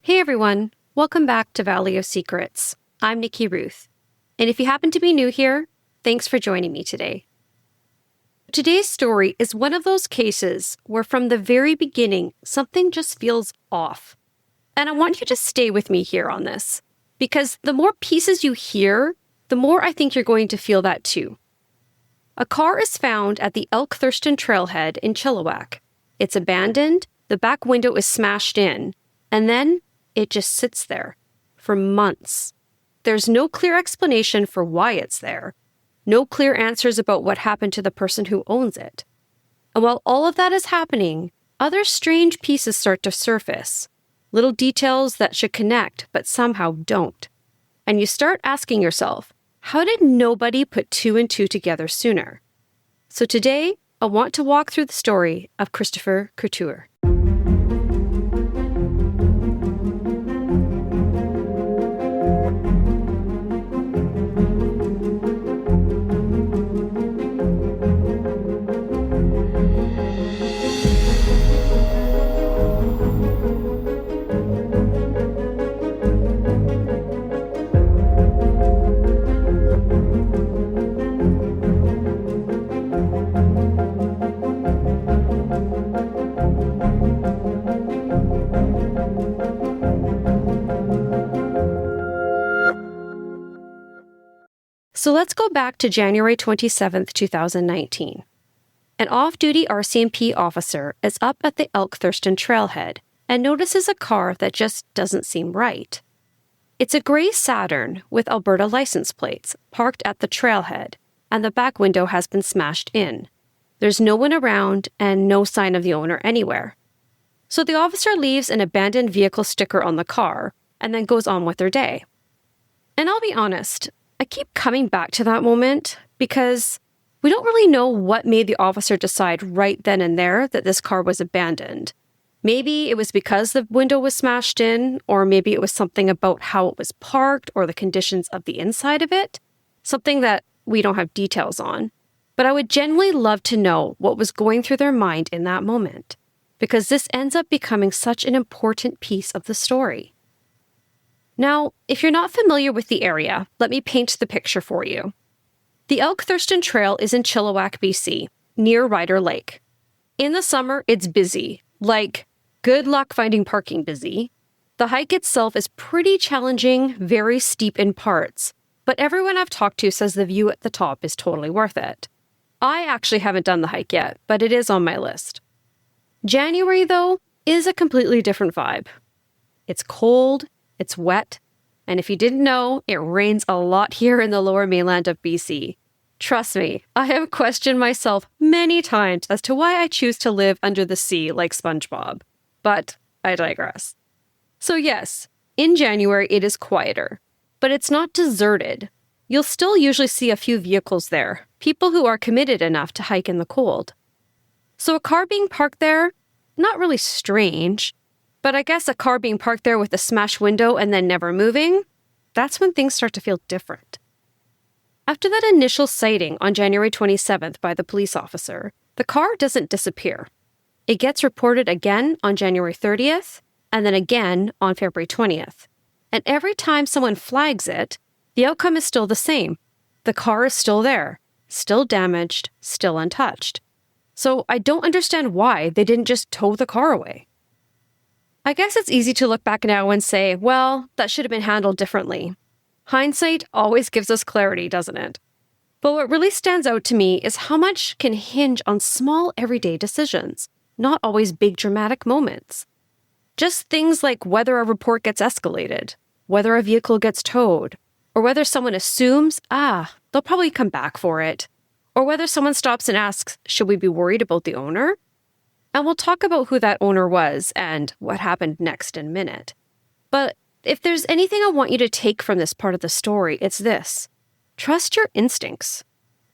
Hey everyone, welcome back to Valley of Secrets. I'm Nikki Ruth, and if you happen to be new here, thanks for joining me today. Today's story is one of those cases where from the very beginning, something just feels off. And I want you to stay with me here on this, because the more pieces you hear, the more I think you're going to feel that too. A car is found at the Thurston trailhead in Chilliwack. It's abandoned, the back window is smashed in, and then it just sits there for months. There's no clear explanation for why it's there. No clear answers about what happened to the person who owns it. And while all of that is happening, other strange pieces start to surface. Little details that should connect, but somehow don't. And you start asking yourself, how did nobody put two and two together sooner? So today, I want to walk through the story of Kristofer Couture. So let's go back to January 27th, 2019. An off-duty RCMP officer is up at the Thurston trailhead and notices a car that just doesn't seem right. It's a gray Saturn with Alberta license plates parked at the trailhead, and the back window has been smashed in. There's no one around and no sign of the owner anywhere. So the officer leaves an abandoned vehicle sticker on the car and then goes on with their day. And I'll be honest, I keep coming back to that moment because we don't really know what made the officer decide right then and there that this car was abandoned. Maybe it was because the window was smashed in, or maybe it was something about how it was parked or the conditions of the inside of it, something that we don't have details on. But I would genuinely love to know what was going through their mind in that moment, because this ends up becoming such an important piece of the story. Now, if you're not familiar with the area, let me paint the picture for you. The Thurston Trail is in Chilliwack, BC, near Ryder Lake. In the summer, it's busy, like good luck finding parking busy. The hike itself is pretty challenging, very steep in parts, but everyone I've talked to says the view at the top is totally worth it. I actually haven't done the hike yet, but it is on my list. January, though, is a completely different vibe. It's cold, it's wet, and if you didn't know, it rains a lot here in the lower mainland of BC. Trust me, I have questioned myself many times as to why I choose to live under the sea like SpongeBob. But I digress. So yes, in January it is quieter, but it's not deserted. You'll still usually see a few vehicles there, people who are committed enough to hike in the cold. So a car being parked there, not really strange, but I guess a car being parked there with a smashed window and then never moving, that's when things start to feel different. After that initial sighting on January 27th by the police officer, the car doesn't disappear. It gets reported again on January 30th, and then again on February 20th. And every time someone flags it, the outcome is still the same. The car is still there, still damaged, still untouched. So I don't understand why they didn't just tow the car away. I guess it's easy to look back now and say, well, that should have been handled differently. Hindsight always gives us clarity, doesn't it? But what really stands out to me is how much can hinge on small everyday decisions, not always big dramatic moments. Just things like whether a report gets escalated, whether a vehicle gets towed, or whether someone assumes, they'll probably come back for it, or whether someone stops and asks, should we be worried about the owner? And we'll talk about who that owner was and what happened next in a minute. But if there's anything I want you to take from this part of the story, it's this. Trust your instincts.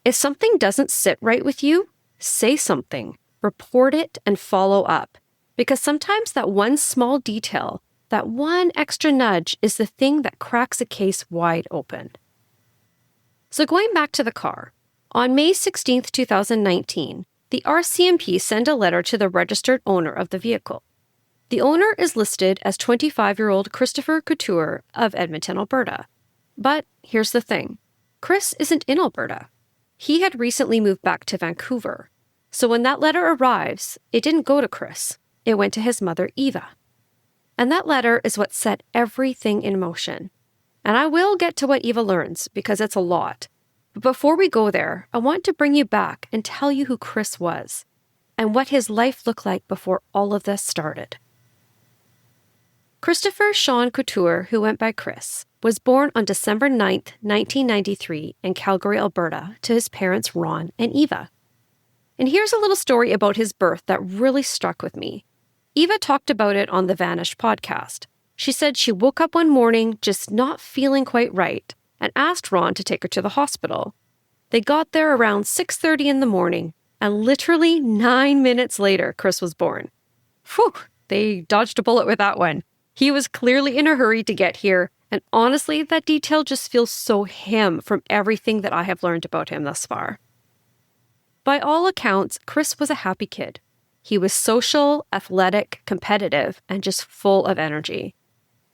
If something doesn't sit right with you, say something, report it, and follow up. Because sometimes that one small detail, that one extra nudge is the thing that cracks a case wide open. So going back to the car, on May 16th, 2019, the RCMP sent a letter to the registered owner of the vehicle. The owner is listed as 25-year-old Kristofer Couture of Edmonton, Alberta. But here's the thing. Kris isn't in Alberta. He had recently moved back to Vancouver. So when that letter arrives, it didn't go to Kris. It went to his mother, Eva. And that letter is what set everything in motion. And I will get to what Eva learns, because it's a lot. But before we go there, I want to bring you back and tell you who Kris was, and what his life looked like before all of this started. Kristofer Sean Couture, who went by Kris, was born on December 9th, 1993 in Calgary, Alberta, to his parents Ron and Eva. And here's a little story about his birth that really struck with me. Eva talked about it on the Vanished podcast. She said she woke up one morning just not feeling quite right and asked Ron to take her to the hospital. They got there around 6:30 in the morning, and literally 9 minutes later, Kris was born. Whew, they dodged a bullet with that one. He was clearly in a hurry to get here, and honestly, that detail just feels so him from everything that I have learned about him thus far. By all accounts, Kris was a happy kid. He was social, athletic, competitive, and just full of energy.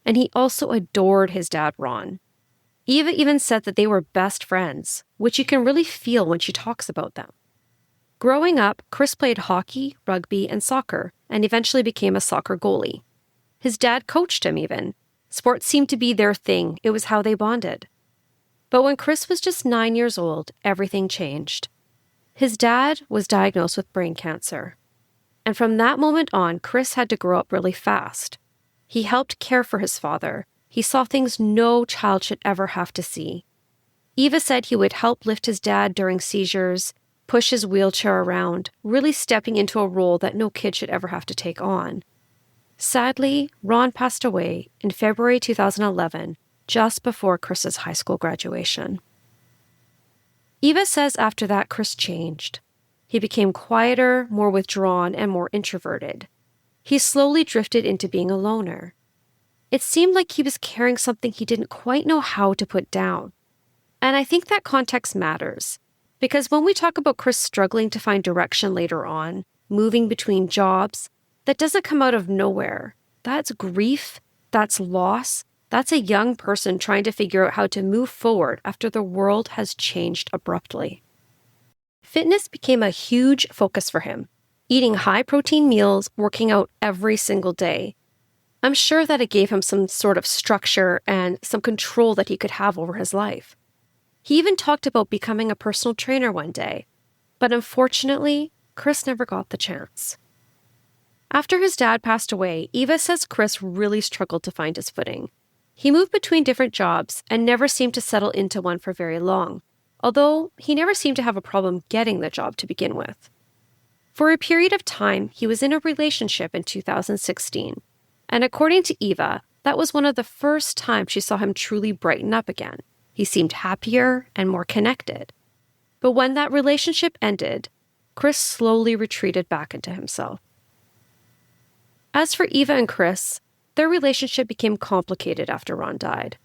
And he also adored his dad, Ron. Eva even said that they were best friends, which you can really feel when she talks about them. Growing up, Kris played hockey, rugby, and soccer, and eventually became a soccer goalie. His dad coached him even. Sports seemed to be their thing. It was how they bonded. But when Kris was just 9 years old, everything changed. His dad was diagnosed with brain cancer. And from that moment on, Kris had to grow up really fast. He helped care for his father. He saw things no child should ever have to see. Eva said he would help lift his dad during seizures, push his wheelchair around, really stepping into a role that no kid should ever have to take on. Sadly, Ron passed away in February 2011, just before Kris's high school graduation. Eva says after that, Kris changed. He became quieter, more withdrawn, and more introverted. He slowly drifted into being a loner. It seemed like he was carrying something he didn't quite know how to put down. And I think that context matters, because when we talk about Kris struggling to find direction later on, moving between jobs, that doesn't come out of nowhere. That's grief, that's loss, that's a young person trying to figure out how to move forward after the world has changed abruptly. Fitness became a huge focus for him, eating high-protein meals, working out every single day. I'm sure that it gave him some sort of structure and some control that he could have over his life. He even talked about becoming a personal trainer one day, but unfortunately, Kris never got the chance. After his dad passed away, Eva says Kris really struggled to find his footing. He moved between different jobs and never seemed to settle into one for very long, although he never seemed to have a problem getting the job to begin with. For a period of time, he was in a relationship in 2016, and according to Eva, that was one of the first times she saw him truly brighten up again. He seemed happier and more connected. But when that relationship ended, Kris slowly retreated back into himself. As for Eva and Kris, their relationship became complicated after Ron died.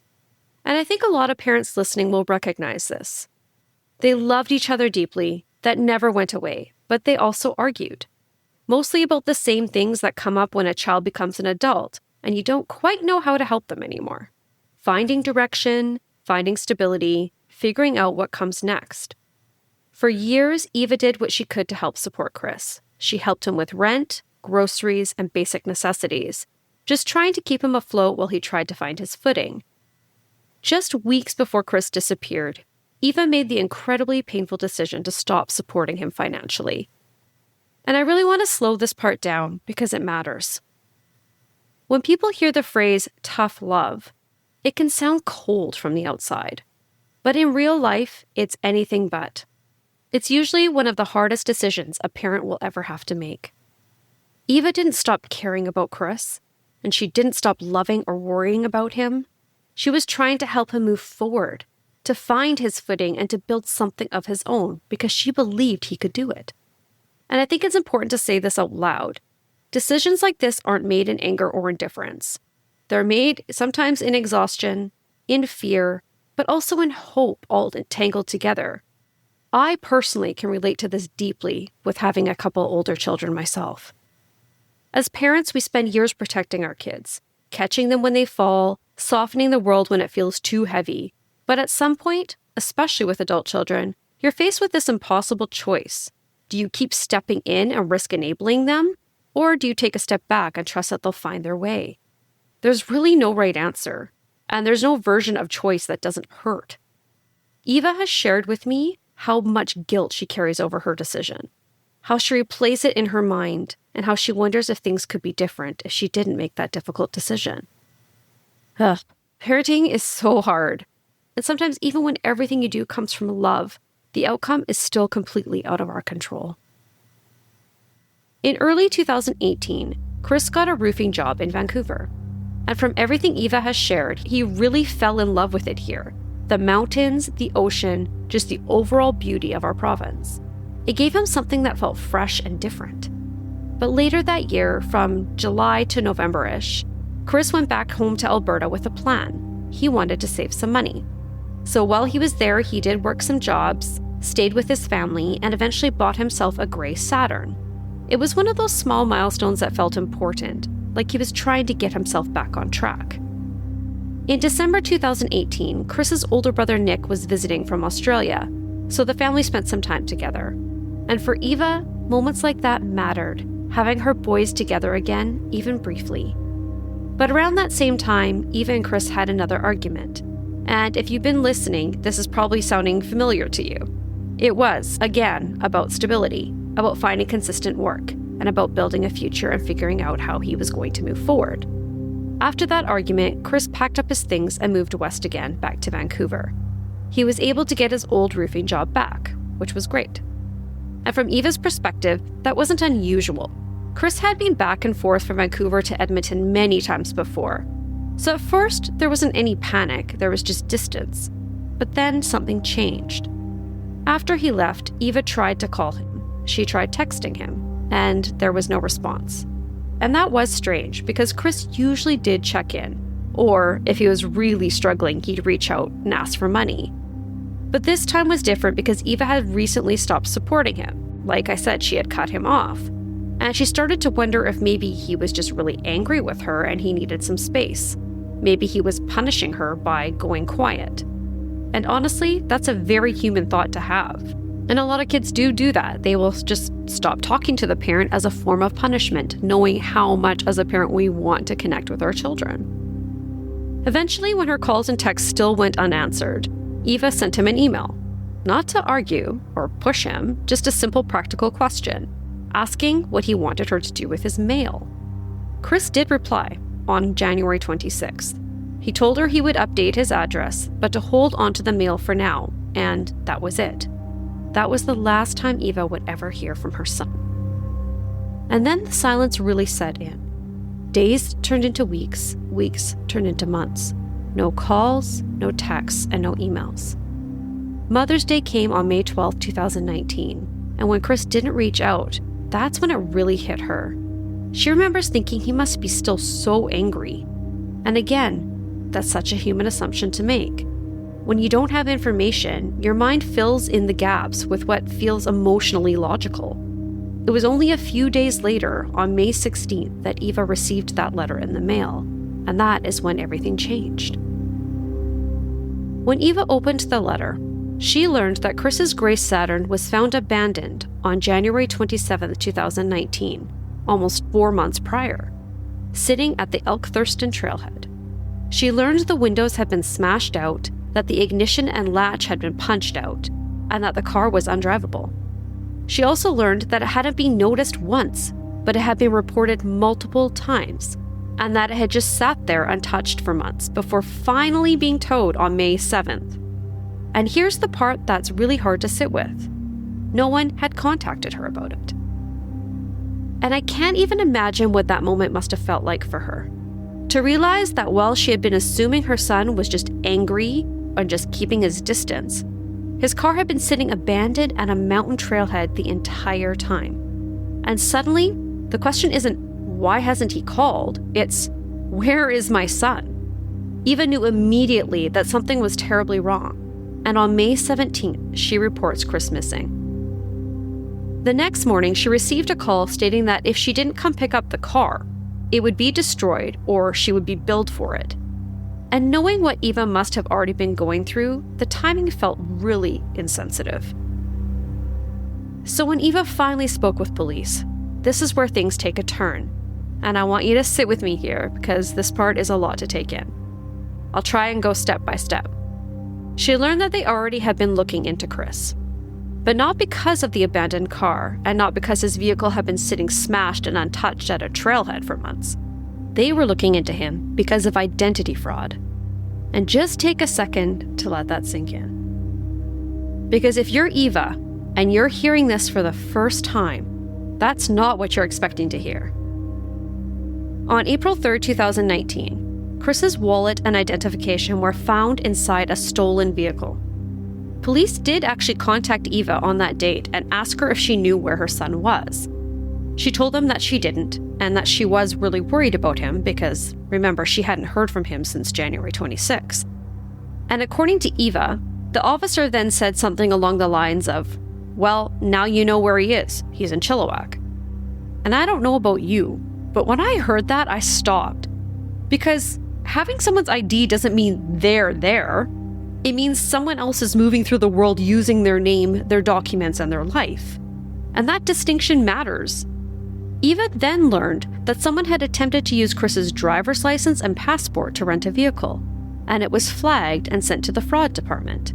And I think a lot of parents listening will recognize this. They loved each other deeply, that never went away, but they also argued. Mostly about the same things that come up when a child becomes an adult and you don't quite know how to help them anymore. Finding direction, finding stability, figuring out what comes next. For years, Eva did what she could to help support Kris. She helped him with rent, groceries, and basic necessities, just trying to keep him afloat while he tried to find his footing. Just weeks before Kris disappeared, Eva made the incredibly painful decision to stop supporting him financially. And I really want to slow this part down because it matters. When people hear the phrase tough love, it can sound cold from the outside. But in real life, it's anything but. It's usually one of the hardest decisions a parent will ever have to make. Eva didn't stop caring about Kris, and she didn't stop loving or worrying about him. She was trying to help him move forward, to find his footing and to build something of his own because she believed he could do it. And I think it's important to say this out loud. Decisions like this aren't made in anger or indifference. They're made sometimes in exhaustion, in fear, but also in hope, all entangled together. I personally can relate to this deeply with having a couple older children myself. As parents, we spend years protecting our kids, catching them when they fall, softening the world when it feels too heavy. But at some point, especially with adult children, you're faced with this impossible choice. Do you keep stepping in and risk enabling them? Or do you take a step back and trust that they'll find their way? There's really no right answer, and there's no version of choice that doesn't hurt. Eva has shared with me how much guilt she carries over her decision, how she replays it in her mind, and how she wonders if things could be different if she didn't make that difficult decision. Parenting is so hard, and sometimes even when everything you do comes from love, the outcome is still completely out of our control. In early 2018, Kris got a roofing job in Vancouver. And from everything Eva has shared, he really fell in love with it here. The mountains, the ocean, just the overall beauty of our province. It gave him something that felt fresh and different. But later that year, from July to November-ish, Kris went back home to Alberta with a plan. He wanted to save some money. So while he was there, he did work some jobs, stayed with his family, and eventually bought himself a gray Saturn. It was one of those small milestones that felt important, like he was trying to get himself back on track. In December 2018, Kris's older brother Nick was visiting from Australia, so the family spent some time together. And for Eva, moments like that mattered, having her boys together again, even briefly. But around that same time, Eva and Kris had another argument. And if you've been listening, this is probably sounding familiar to you. It was, again, about stability, about finding consistent work, and about building a future and figuring out how he was going to move forward. After that argument, Kris packed up his things and moved west again, back to Vancouver. He was able to get his old roofing job back, which was great. And from Eva's perspective, that wasn't unusual. Kris had been back and forth from Vancouver to Edmonton many times before. So at first, there wasn't any panic, there was just distance. But then something changed. After he left, Eva tried to call him. She tried texting him, and there was no response. And that was strange, because Kris usually did check in, or if he was really struggling, he'd reach out and ask for money. But this time was different because Eva had recently stopped supporting him. Like I said, she had cut him off. And she started to wonder if maybe he was just really angry with her and he needed some space. Maybe he was punishing her by going quiet. And honestly, that's a very human thought to have. And a lot of kids do that. They will just stop talking to the parent as a form of punishment, knowing how much as a parent we want to connect with our children. Eventually, when her calls and texts still went unanswered, Eva sent him an email. Not to argue or push him, just a simple practical question, asking what he wanted her to do with his mail. Kris did reply on January 26th. He told her he would update his address, but to hold onto the mail for now, and that was it. That was the last time Eva would ever hear from her son. And then the silence really set in. Days turned into weeks, weeks turned into months. No calls, no texts, and no emails. Mother's Day came on May 12, 2019, and when Kris didn't reach out, that's when it really hit her. She remembers thinking he must be still so angry. And again, that's such a human assumption to make. When you don't have information, your mind fills in the gaps with what feels emotionally logical. It was only a few days later, on May 16th, that Eva received that letter in the mail, and that is when everything changed. When Eva opened the letter, she learned that Kris's gray Saturn was found abandoned on January 27, 2019, almost 4 months prior, sitting at the Thurston trailhead. She learned the windows had been smashed out, that the ignition and latch had been punched out, and that the car was undrivable. She also learned that it hadn't been noticed once, but it had been reported multiple times, and that it had just sat there untouched for months before finally being towed on May 7th. And here's the part that's really hard to sit with. No one had contacted her about it. And I can't even imagine what that moment must have felt like for her. To realize that while she had been assuming her son was just angry and just keeping his distance, his car had been sitting abandoned at a mountain trailhead the entire time. And suddenly, the question isn't, why hasn't he called? It's, where is my son? Eva knew immediately that something was terribly wrong. And on May 17th, she reports Kris missing. The next morning, she received a call stating that if she didn't come pick up the car, it would be destroyed or she would be billed for it. And knowing what Eva must have already been going through, the timing felt really insensitive. So when Eva finally spoke with police, this is where things take a turn. And I want you to sit with me here because this part is a lot to take in. I'll try and go step by step. She learned that they already had been looking into Kris. But not because of the abandoned car, and not because his vehicle had been sitting smashed and untouched at a trailhead for months. They were looking into him because of identity fraud. And just take a second to let that sink in. Because if you're Eva, and you're hearing this for the first time, that's not what you're expecting to hear. On April 3rd, 2019, Kris's wallet and identification were found inside a stolen vehicle. Police did actually contact Eva on that date and ask her if she knew where her son was. She told them that she didn't, and that she was really worried about him because, remember, she hadn't heard from him since January 26. And according to Eva, the officer then said something along the lines of, "Well, now you know where he is. He's in Chilliwack." And I don't know about you, but when I heard that, I stopped. Because having someone's ID doesn't mean they're there. It means someone else is moving through the world using their name, their documents, and their life. And that distinction matters. Eva then learned that someone had attempted to use Kris's driver's license and passport to rent a vehicle, and it was flagged and sent to the fraud department.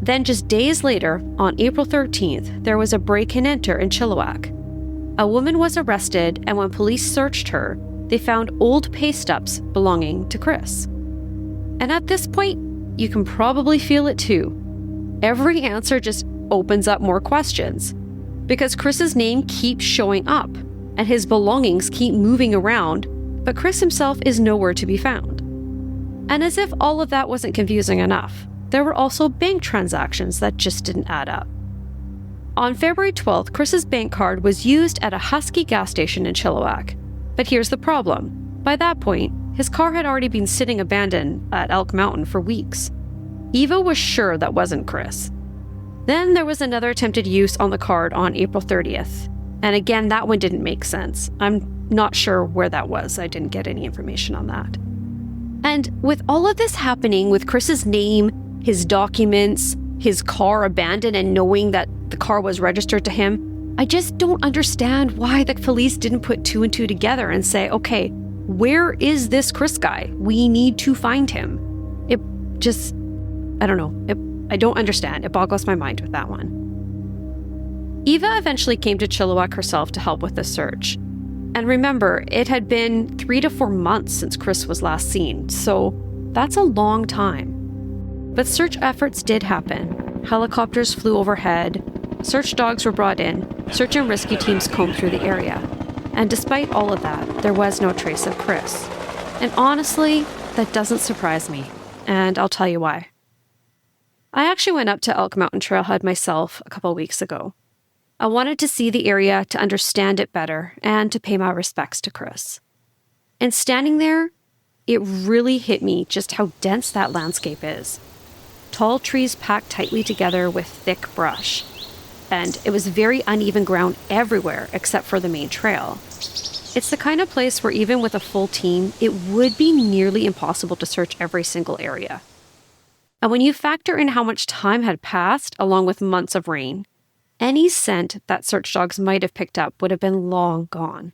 Then just days later, on April 13th, there was a break-and-enter in Chilliwack. A woman was arrested, and when police searched her, they found old pay stubs belonging to Kris. And at this point, you can probably feel it too. Every answer just opens up more questions, because Kris's name keeps showing up, and his belongings keep moving around, but Kris himself is nowhere to be found. And as if all of that wasn't confusing enough, there were also bank transactions that just didn't add up. On February 12th, Kris's bank card was used at a Husky gas station in Chilliwack. But here's the problem. By that point, his car had already been sitting abandoned at Elk Mountain for weeks. Eva was sure that wasn't Kris. Then there was another attempted use on the card on April 30th. And again, that one didn't make sense. I'm not sure where that was. I didn't get any information on that. And with all of this happening, with Kris's name, his documents, his car abandoned, and knowing that the car was registered to him, I just don't understand why the police didn't put two and two together and say, okay, where is this Kris guy? We need to find him. It just, I don't know. I don't understand. It boggles my mind with that one. Eva eventually came to Chilliwack herself to help with the search. And remember, it had been 3 to 4 months since Kris was last seen, so that's a long time. But search efforts did happen. Helicopters flew overhead, search dogs were brought in, search and rescue teams combed through the area. And despite all of that, there was no trace of Kris. And honestly, that doesn't surprise me, and I'll tell you why. I actually went up to Elk Mountain Trailhead myself a couple weeks ago. I wanted to see the area, to understand it better, and to pay my respects to Kris. And standing there, it really hit me just how dense that landscape is. Tall trees packed tightly together with thick brush. And it was very uneven ground everywhere except for the main trail. It's the kind of place where even with a full team, it would be nearly impossible to search every single area. And when you factor in how much time had passed, along with months of rain, any scent that search dogs might have picked up would have been long gone.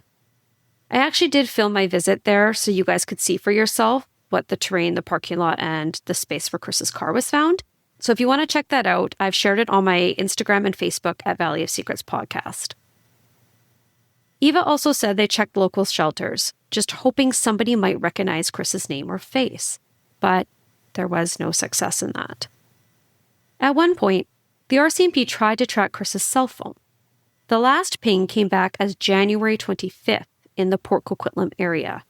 I actually did film my visit there so you guys could see for yourself what the terrain, the parking lot, and the space for Kris's car was found. So if you want to check that out, I've shared it on my Instagram and Facebook at Valley of Secrets Podcast. Eva also said they checked local shelters, just hoping somebody might recognize Kris's name or face. But there was no success in that. At one point, the RCMP tried to track Kris's cell phone. The last ping came back as January 25th in the Port Coquitlam area,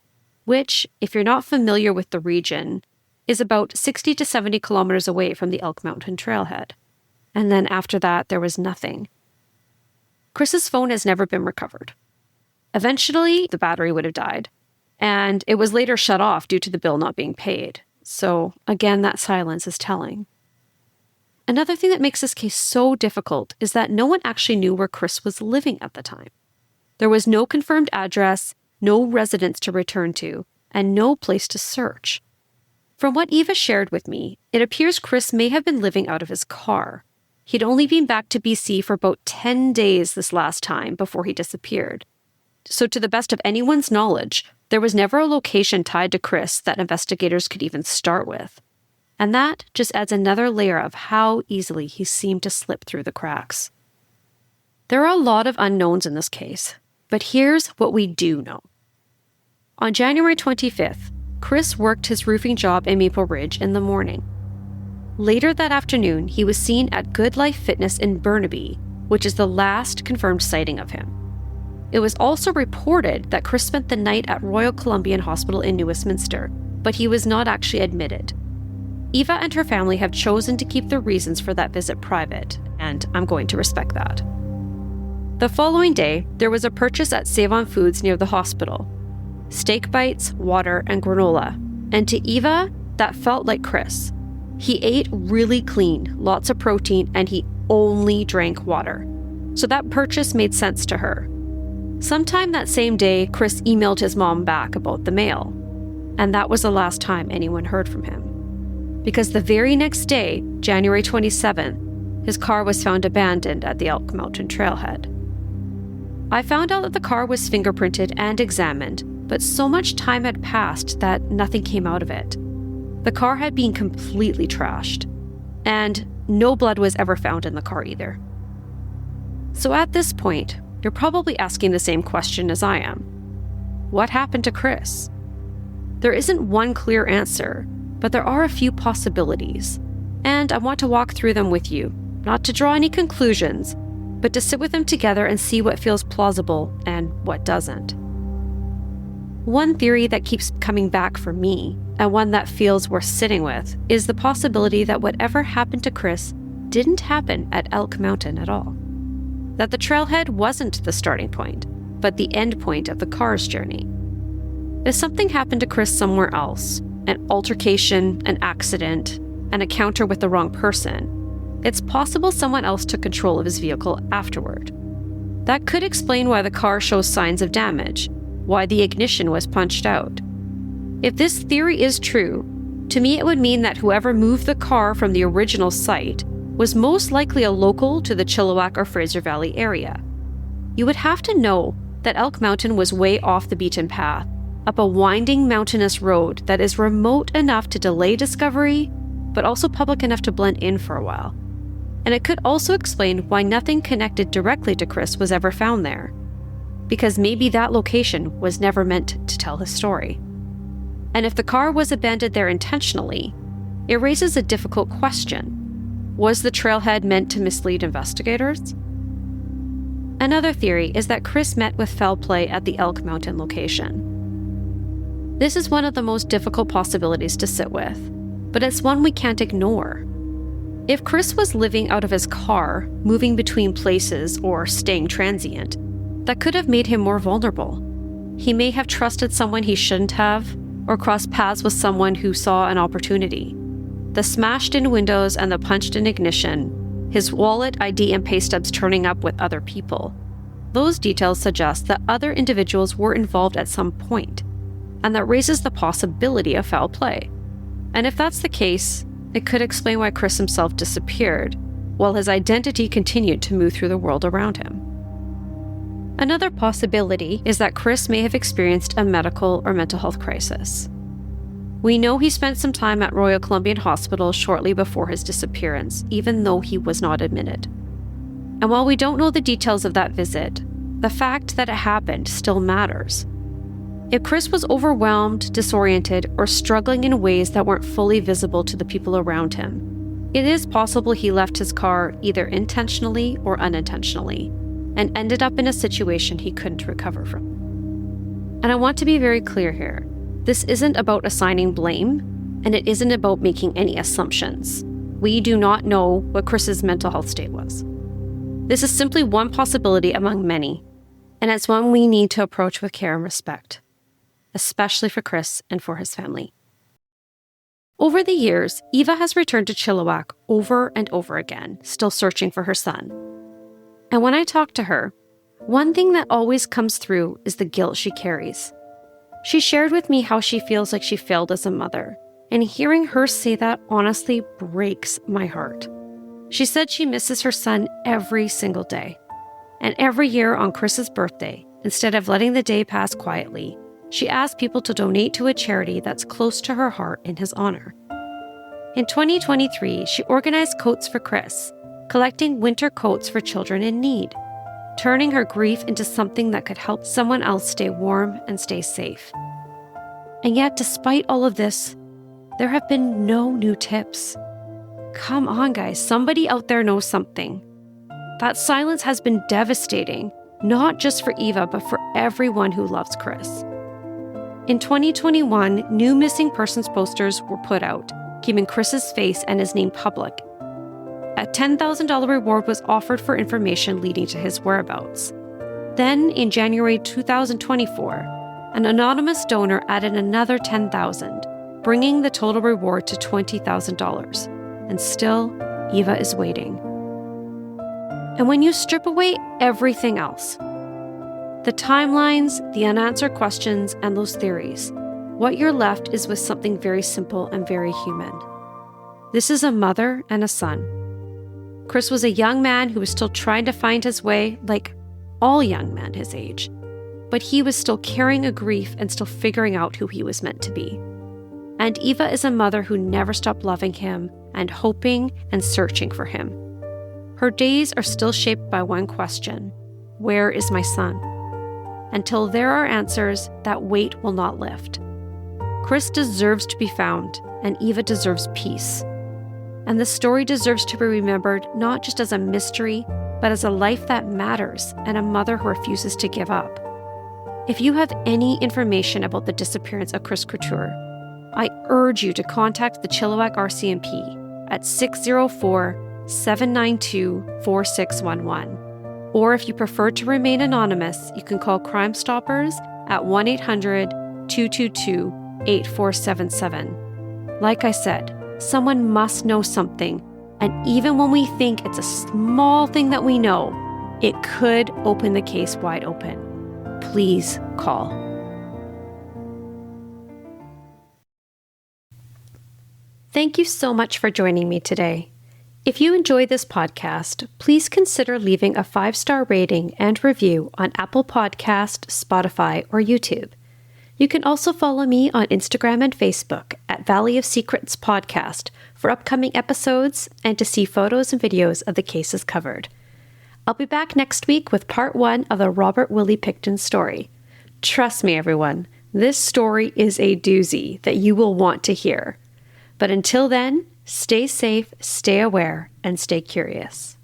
which, if you're not familiar with the region, is about 60 to 70 kilometers away from the Elk Mountain Trailhead. And then after that, there was nothing. Kris's phone has never been recovered. Eventually, the battery would have died, and it was later shut off due to the bill not being paid. So again, that silence is telling. Another thing that makes this case so difficult is that no one actually knew where Kris was living at the time. There was no confirmed address, no residence to return to, and no place to search. From what Eva shared with me, it appears Kris may have been living out of his car. He'd only been back to BC for about 10 days this last time before he disappeared. So to the best of anyone's knowledge, there was never a location tied to Kris that investigators could even start with. And that just adds another layer of how easily he seemed to slip through the cracks. There are a lot of unknowns in this case, but here's what we do know. On January 25th, Kris worked his roofing job in Maple Ridge in the morning. Later that afternoon, he was seen at Good Life Fitness in Burnaby, which is the last confirmed sighting of him. It was also reported that Kris spent the night at Royal Columbian Hospital in New Westminster, but he was not actually admitted. Eva and her family have chosen to keep their reasons for that visit private, and I'm going to respect that. The following day, there was a purchase at Save-On Foods near the hospital. Steak bites, water, and granola. And to Eva, that felt like Kris. He ate really clean, lots of protein, and he only drank water. So that purchase made sense to her. Sometime that same day, Kris emailed his mom back about the mail. And that was the last time anyone heard from him. Because the very next day, January 27th, his car was found abandoned at the Elk Mountain trailhead. I found out that the car was fingerprinted and examined, but so much time had passed that nothing came out of it. The car had been completely trashed, and no blood was ever found in the car either. So at this point, you're probably asking the same question as I am. What happened to Kris? There isn't one clear answer, but there are a few possibilities, and I want to walk through them with you, not to draw any conclusions, but to sit with them together and see what feels plausible and what doesn't. One theory that keeps coming back for me, and one that feels worth sitting with, is the possibility that whatever happened to Kris didn't happen at Elk Mountain at all. That the trailhead wasn't the starting point, but the end point of the car's journey. If something happened to Kris somewhere else, an altercation, an accident, an encounter with the wrong person, it's possible someone else took control of his vehicle afterward. That could explain why the car shows signs of damage, why the ignition was punched out. If this theory is true, to me it would mean that whoever moved the car from the original site was most likely a local to the Chilliwack or Fraser Valley area. You would have to know that Elk Mountain was way off the beaten path, up a winding mountainous road that is remote enough to delay discovery, but also public enough to blend in for a while. And it could also explain why nothing connected directly to Kris was ever found there. Because maybe that location was never meant to tell his story. And if the car was abandoned there intentionally, it raises a difficult question. Was the trailhead meant to mislead investigators? Another theory is that Kris met with foul play at the Elk Mountain location. This is one of the most difficult possibilities to sit with, but it's one we can't ignore. If Kris was living out of his car, moving between places, or staying transient, that could have made him more vulnerable. He may have trusted someone he shouldn't have, or crossed paths with someone who saw an opportunity. The smashed-in windows and the punched-in ignition, his wallet, ID, and pay stubs turning up with other people. Those details suggest that other individuals were involved at some point, and that raises the possibility of foul play. And if that's the case, it could explain why Kris himself disappeared, while his identity continued to move through the world around him. Another possibility is that Kris may have experienced a medical or mental health crisis. We know he spent some time at Royal Columbian Hospital shortly before his disappearance, even though he was not admitted. And while we don't know the details of that visit, the fact that it happened still matters. If Kris was overwhelmed, disoriented, or struggling in ways that weren't fully visible to the people around him, it is possible he left his car either intentionally or unintentionally, and ended up in a situation he couldn't recover from. And I want to be very clear here. This isn't about assigning blame, and it isn't about making any assumptions. We do not know what Kris's mental health state was. This is simply one possibility among many, and it's one we need to approach with care and respect, especially for Kris and for his family. Over the years, Eva has returned to Chilliwack over and over again, still searching for her son. And when I talk to her, one thing that always comes through is the guilt she carries. She shared with me how she feels like she failed as a mother, and hearing her say that honestly breaks my heart. She said she misses her son every single day. And every year on Kris's birthday, instead of letting the day pass quietly, she asked people to donate to a charity that's close to her heart in his honor. In 2023, she organized Coats for Kris, collecting winter coats for children in need, turning her grief into something that could help someone else stay warm and stay safe. And yet, despite all of this, there have been no new tips. Come on, guys, somebody out there knows something. That silence has been devastating, not just for Eva, but for everyone who loves Kris. In 2021, new missing persons posters were put out, keeping Kris's face and his name public. A $10,000 reward was offered for information leading to his whereabouts. Then, in January 2024, an anonymous donor added another $10,000, bringing the total reward to $20,000. And still, Eva is waiting. And when you strip away everything else, the timelines, the unanswered questions, and those theories, what you're left is with something very simple and very human. This is a mother and a son. Kris was a young man who was still trying to find his way, like all young men his age. But he was still carrying a grief and still figuring out who he was meant to be. And Eva is a mother who never stopped loving him and hoping and searching for him. Her days are still shaped by one question: where is my son? Until there are answers, that weight will not lift. Kris deserves to be found, and Eva deserves peace. And the story deserves to be remembered not just as a mystery, but as a life that matters and a mother who refuses to give up. If you have any information about the disappearance of Kris Couture, I urge you to contact the Chilliwack RCMP at 604-792-4611. Or if you prefer to remain anonymous, you can call Crime Stoppers at 1-800-222-8477. Like I said, someone must know something, and even when we think it's a small thing that we know, it could open the case wide open. Please call. Thank you so much for joining me today. If you enjoy this podcast, please consider leaving a 5-star rating and review on Apple Podcast, Spotify, or YouTube. You can also follow me on Instagram and Facebook at Valley of Secrets Podcast for upcoming episodes and to see photos and videos of the cases covered. I'll be back next week with part 1 of the Robert Willie Pickton story. Trust me, everyone, this story is a doozy that you will want to hear. But until then, stay safe, stay aware, and stay curious.